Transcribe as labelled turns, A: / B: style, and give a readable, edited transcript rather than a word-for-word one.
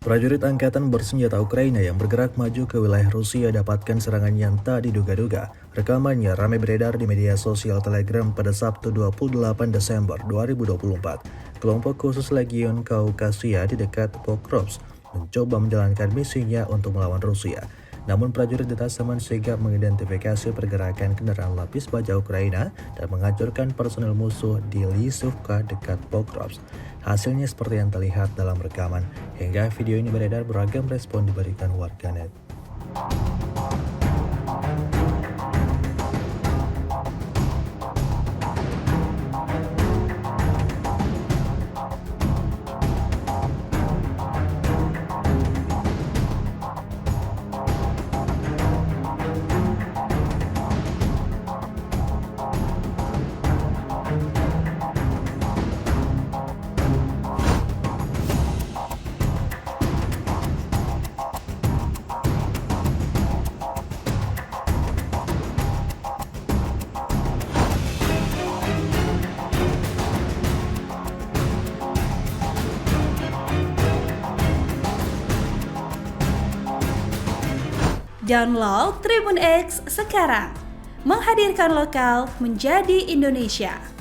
A: Prajurit Angkatan Bersenjata Ukraina yang bergerak maju ke wilayah Rusia dapatkan serangan yang tak diduga-duga. Rekamannya ramai beredar di media sosial Telegram pada Sabtu 28 Desember 2024. Kelompok khusus Legion Kaukasia di dekat Pokrovsk mencoba menjalankan misinya untuk melawan Rusia. Namun prajurit detasemen sigap mengidentifikasi pergerakan kendaraan lapis baja Ukraina dan menghancurkan personel musuh di Lisivka dekat Pokrovsk. Hasilnya seperti yang terlihat dalam rekaman. Hingga video ini beredar, beragam respon diberikan warganet.
B: Download Tribun X sekarang, menghadirkan lokal menjadi Indonesia.